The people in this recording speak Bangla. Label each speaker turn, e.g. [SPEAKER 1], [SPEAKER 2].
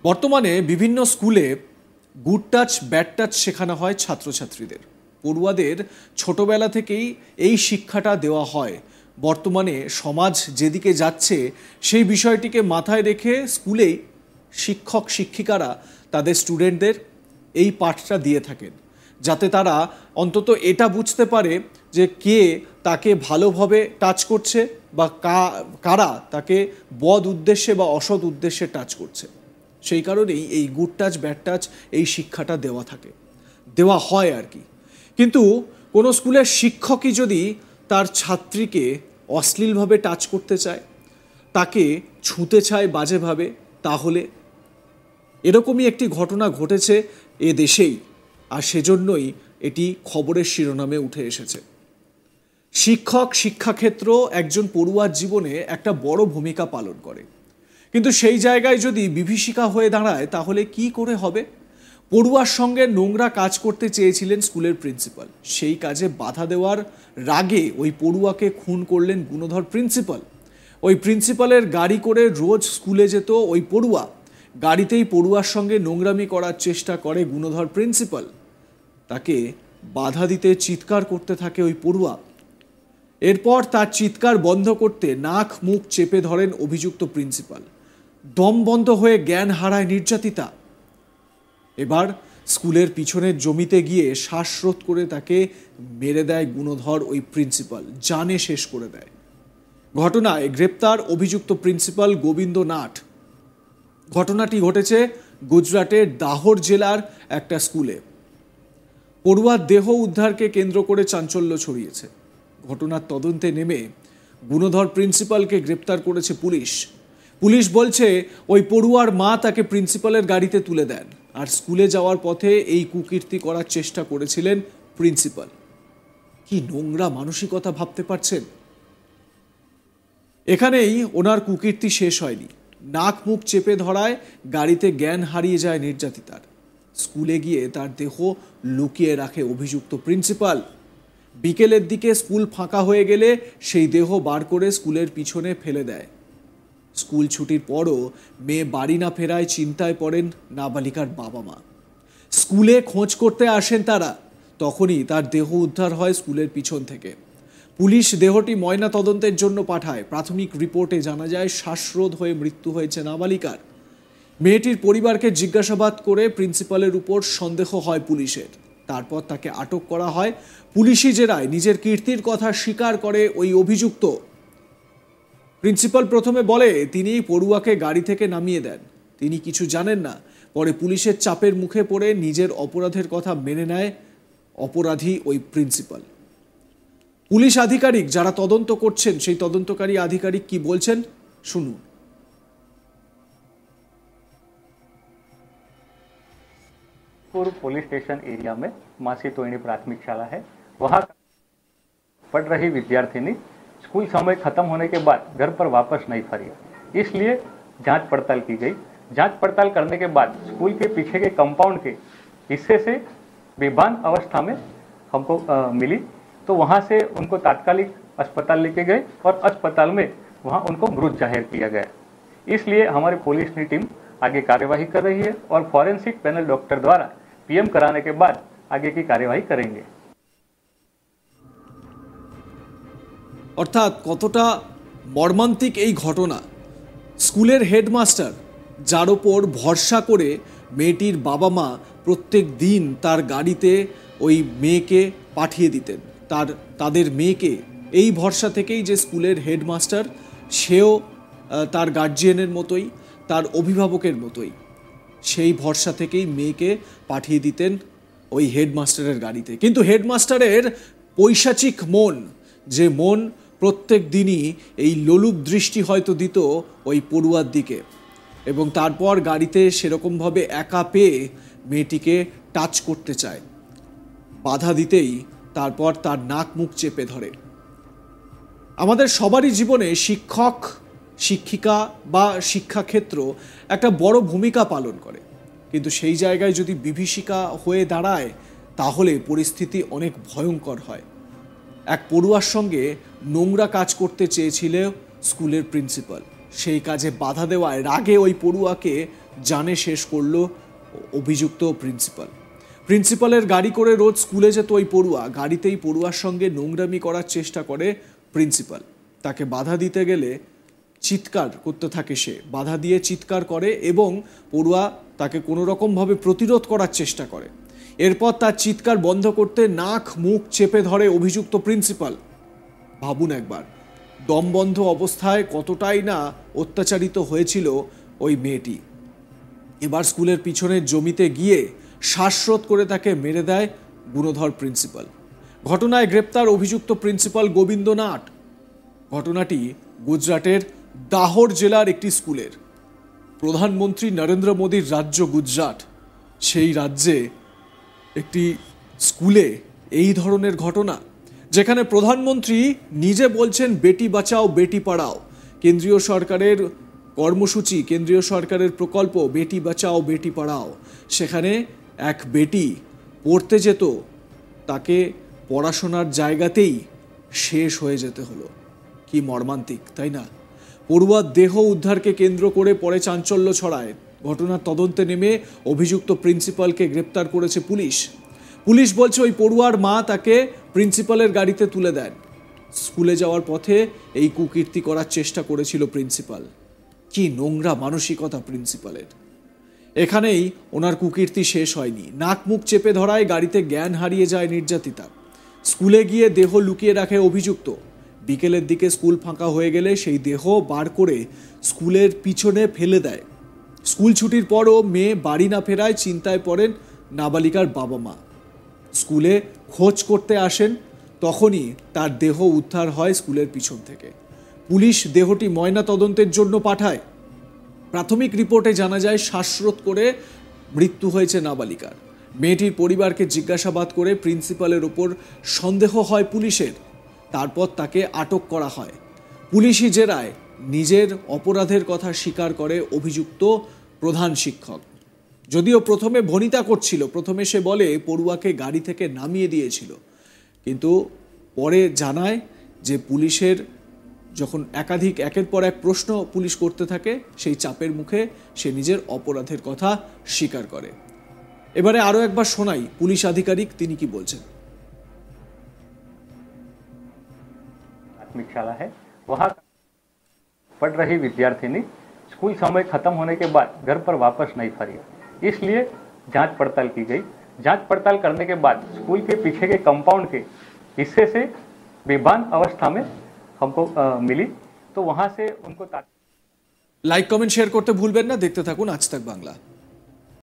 [SPEAKER 1] বর্তমানে বিভিন্ন স্কুলে গুড টাচ ব্যাড টাচ শেখানো হয় ছাত্রছাত্রীদের। পড়ুয়াদের ছোটবেলা থেকেই এই শিক্ষাটা দেওয়া হয়। বর্তমানে সমাজ যেদিকে যাচ্ছে সেই বিষয়টিকে মাথায় রেখে স্কুলেই শিক্ষক শিক্ষিকারা তাদের স্টুডেন্টদের এই পাঠটা দিয়ে থাকেন, যাতে তারা অন্তত এটা বুঝতে পারে যে কে তাকে ভালোভাবে টাচ করছে বা কারা তাকে বদ উদ্দেশ্যে বা অসৎ উদ্দেশ্যে টাচ করছে। সেই কারণেই এই গুড টাচ ব্যাড টাচ এই শিক্ষাটা দেওয়া হয় আর কি। কিন্তু কোনো স্কুলের শিক্ষকই যদি তার ছাত্রীকে অশ্লীলভাবে টাচ করতে চায়, তাকে ছুঁতে চায় বাজেভাবে, তাহলে এরকমই একটি ঘটনা ঘটেছে এ দেশেই, আর সেজন্যই এটি খবরের শিরোনামে উঠে এসেছে। শিক্ষাক্ষেত্র একজন পড়ুয়ার জীবনে একটা বড় ভূমিকা পালন করে, কিন্তু সেই জায়গায় যদি বিভীষিকা হয়ে দাঁড়ায় তাহলে কি করে হবে? পড়ুয়ার সঙ্গে নোংরা কাজ করতে চেয়েছিলেন স্কুলের প্রিন্সিপাল, সেই কাজে বাধা দেওয়ার রাগে ওই পড়ুয়াকে খুন করলেন গুণধর প্রিন্সিপাল। ওই প্রিন্সিপালের গাড়ি করে রোজ স্কুলে যেত ওই পড়ুয়া, গাড়িতেই পড়ুয়ার সঙ্গে নোংরামি করার চেষ্টা করে গুণধর প্রিন্সিপাল। তাকে বাধা দিতে চিৎকার করতে থাকে ওই পড়ুয়া। এরপর তার চিৎকার বন্ধ করতে নাক মুখ চেপে ধরেন অভিযুক্ত প্রিন্সিপাল। দম বন্ধ হয়ে জ্ঞান হারায় নির্যাতিতা। এবার স্কুলের পিছনের জমিতে গিয়ে শ্বাসরোধ করে তাকে মেরে দেয় গুণধর ওই প্রিন্সিপাল, জানে শেষ করে দেয়। ঘটনায় গ্রেপ্তার অভিযুক্ত প্রিন্সিপাল গোবিন্দ নাট। ঘটনাটি ঘটেছে গুজরাটের দাহর জেলার একটা স্কুলে। পড়ুয়ার দেহ উদ্ধারকে কেন্দ্র করে চাঞ্চল্য ছড়িয়েছে। ঘটনার তদন্তে নেমে গুণধর প্রিন্সিপালকে গ্রেপ্তার করেছে পুলিশ। পুলিশ বলছে ওই পড়ুয়ার মা তাকে প্রিন্সিপালের গাড়িতে তুলে দেন, আর স্কুলে যাওয়ার পথে এই কুকীর্তি করার চেষ্টা করেছিলেন প্রিন্সিপাল। কি নোংরা মানসিকতা ভাবতে পারছেন? এখানেই ওনার কুকীর্তি শেষ হয়নি। নাক মুখ চেপে ধরায় গাড়িতে জ্ঞান হারিয়ে যায় নির্যাতিতার। স্কুলে গিয়ে তার দেহ লুকিয়ে রাখে অভিযুক্ত প্রিন্সিপাল। বিকেলের দিকে স্কুল ফাঁকা হয়ে গেলে সেই দেহ বার করে স্কুলের পিছনে ফেলে দেয়। স্কুল ছুটির পরও মেয়ে বাড়ি না ফেরায় চিন্তায় পড়েন নাবালিকার বাবা মা। স্কুলে খোঁজ করতে আসেন তারা, তখনই তার দেহ উদ্ধার হয় স্কুলের পিছন থেকে। পুলিশ দেহটি ময়না তদন্তের জন্য পাঠায়। প্রাথমিক রিপোর্টে জানা যায় শ্বাসরোধ হয়ে মৃত্যু হয়েছে নাবালিকার। মেয়েটির পরিবারকে জিজ্ঞাসাবাদ করে প্রিন্সিপালের উপর সন্দেহ হয় পুলিশের। তারপর তাকে আটক করা হয়। পুলিশি জেরায় নিজের কীর্তির কথা স্বীকার করে ওই অভিযুক্ত। প্রিন্সিপাল প্রথমে বলে তিনি পড়ুয়াকে গাড়ি থেকে নামিয়ে দেন, তিনি কিছু জানেন না। পরে পুলিশের চাপের মুখে পড়ে নিজের অপরাধের কথা মেনে নেয় অপরাধী ওই প্রিন্সিপাল। পুলিশ আধিকারিক যারা তদন্ত করছেন সেই তদন্তকারী আধিকারিক কি বলছেন শুনুন।
[SPEAKER 2] पुलिस स्टेशन एरिया में मासी टोइनी प्राथमिक शाला है, वहां पढ़ रही विद्यार्थिनी स्कूल समय खत्म होने के बाद घर पर वापस नहीं फरी, इसलिए जांच पड़ताल की गई। जांच पड़ताल करने के बाद स्कूल के पीछे के कंपाउंड के हिस्से से बेभान अवस्था में हमको मिली, तो वहां से उनको तात्कालिक अस्पताल लेके गए और अस्पताल में वहां उनको मृत जाहिर किया गया। इसलिए हमारी पुलिस की टीम आगे कार्यवाही कर रही है और फॉरेंसिक पैनल डॉक्टर द्वारा पीएम कराने के बाद आगे की कार्यवाही करेंगे।
[SPEAKER 1] অর্থাৎ কতটা মর্মান্তিক এই ঘটনা। স্কুলের হেডমাস্টার যার ওপর ভরসা করে মেয়েটির বাবা মা প্রত্যেক দিন তার গাড়িতে ওই মেয়েকে পাঠিয়ে দিতেন, তাদের মেয়েকে এই ভরসা থেকেই যে স্কুলের হেডমাস্টার, সেও তার গার্জিয়ানের মতোই, তার অভিভাবকের মতোই, সেই ভরসা থেকেই মেয়েকে পাঠিয়ে দিতেন ওই হেডমাস্টারের গাড়িতে। কিন্তু হেডমাস্টারের পৈশাচিক মন, যে মন প্রত্যেক দিনই এই লোলুপ দৃষ্টি হয়তো দিত ওই পড়ুয়ার দিকে, এবং তারপর গাড়িতে সেরকমভাবে একা পেয়ে মেয়েটিকে টাচ করতে চায়। বাধা দিতেই তারপর তার নাক মুখ চেপে ধরে। আমাদের সবারই জীবনে শিক্ষক শিক্ষিকা বা শিক্ষাক্ষেত্র একটা বড় ভূমিকা পালন করে, কিন্তু সেই জায়গায় যদি বিভীষিকা হয়ে দাঁড়ায় তাহলে পরিস্থিতি অনেক ভয়ঙ্কর হয়। এক পড়ুয়ার সঙ্গে নোংরা কাজ করতে চেয়েছিল স্কুলের প্রিন্সিপাল, সেই কাজে বাধা দেওয়ায় রাগে ওই পড়ুয়াকে জানে শেষ করলো অভিযুক্ত প্রিন্সিপালের গাড়ি করে রোজ স্কুলে যেত ওই পড়ুয়া, গাড়িতেই পড়ুয়ার সঙ্গে নোংরামি করার চেষ্টা করে প্রিন্সিপাল। তাকে বাধা দিতে গেলে চিৎকার করতে থাকে, সে বাধা দিয়ে চিৎকার করে এবং পড়ুয়া তাকে কোনো রকমভাবে প্রতিরোধ করার চেষ্টা করে। এরপর তার চিৎকার বন্ধ করতে নাক মুখ চেপে ধরে অভিযুক্ত প্রিন্সিপাল। ভাবুন একবার, দমবন্ধ অবস্থায় কতটাই না অত্যাচারিত হয়েছিল ওই মেয়েটি। এবার স্কুলের পিছনের জমিতে গিয়ে শ্বাসরোধ করে তাকে মেরে দেয় গুণধর প্রিন্সিপাল। ঘটনায় গ্রেপ্তার অভিযুক্ত প্রিন্সিপাল গোবিন্দ নাট। ঘটনাটি গুজরাটের দাহর জেলার একটি স্কুলের। প্রধানমন্ত্রী নরেন্দ্র মোদীর রাজ্য গুজরাট, সেই রাজ্যে একটি স্কুলে এই ধরনের ঘটনা, যেখানে প্রধানমন্ত্রী নিজে বলছেন বেটি বাঁচাও বেটি পড়াও। কেন্দ্রীয় সরকারের কর্মসূচি, কেন্দ্রীয় সরকারের প্রকল্প বেটি বাঁচাও বেটি পড়াও। সেখানে এক বেটি পড়তে যেত, তাকে পড়াশোনার জায়গাতেই শেষ হয়ে যেতে হলো। কি মর্মান্তিক, তাই না? পড়ুয়ার দেহ উদ্ধারকে কেন্দ্র করে পরে চাঞ্চল্য ছড়ায়। ঘটনার তদন্তে নেমে অভিযুক্ত প্রিন্সিপালকে গ্রেপ্তার করেছে পুলিশ বলছে ওই পড়ুয়ার মা তাকে প্রিন্সিপালের গাড়িতে তুলে দেন। স্কুলে যাওয়ার পথে এই কুকীর্তি করার চেষ্টা করেছিল প্রিন্সিপাল। কি নোংরা মানসিকতা প্রিন্সিপালের! এখানেই ওনার কুকীর্তি শেষ হয়নি। নাক মুখ চেপে ধরায় গাড়িতে জ্ঞান হারিয়ে যায় নির্যাতিতা। স্কুলে গিয়ে দেহ লুকিয়ে রাখে অভিযুক্ত। বিকেলের দিকে স্কুল ফাঁকা হয়ে গেলে সেই দেহ বার করে স্কুলের পিছনে ফেলে দেয়। স্কুল ছুটির পরও মেয়ে বাড়ি না ফেরায় চিন্তায় পড়েন নাবালিকার বাবা মা। স্কুলে খোঁজ করতে আসেন, তখনই তার দেহ উদ্ধার হয় স্কুলের পিছন থেকে। পুলিশ দেহটি ময়না তদন্তের জন্য পাঠায়। প্রাথমিক রিপোর্টে জানা যায় শ্বাসরোধ করে মৃত্যু হয়েছে নাবালিকার। মেয়েটির পরিবারকে জিজ্ঞাসাবাদ করে প্রিন্সিপালের ওপর সন্দেহ হয় পুলিশের। তারপর তাকে আটক করা হয়। পুলিশি জেরায় নিজের অপরাধের কথা স্বীকার করে অভিযুক্ত প্রধান শিক্ষক। যদিও প্রথমে ভনিতা করছিল, প্রথমে সে বলে পড়ুয়াকে গাড়ি থেকে নামিয়ে দিয়েছিল, কিন্তু পরে জানায় যে পুলিশের যখন একের পর এক প্রশ্ন পুলিশ করতে থাকে, সেই চাপের মুখে সে নিজের অপরাধের কথা স্বীকার করে। এবারে আরও একবার শোনাই পুলিশ আধিকারিক তিনি কি বলছেন।
[SPEAKER 2] प्राथमिक शाला है, वहाँ पढ़ रही विद्यार्थिनी स्कूल समय खत्म होने के बाद घर पर वापस नहीं फरी, इसलिए जांच पड़ताल की गई। जांच पड़ताल करने के बाद स्कूल के पीछे के कंपाउंड के हिस्से से बेभान अवस्था में हमको मिली, तो वहाँ से उनको
[SPEAKER 1] लाइक कमेंट शेयर करते भूलবেন না। দেখতে থাকুন আজ तक বাংলা।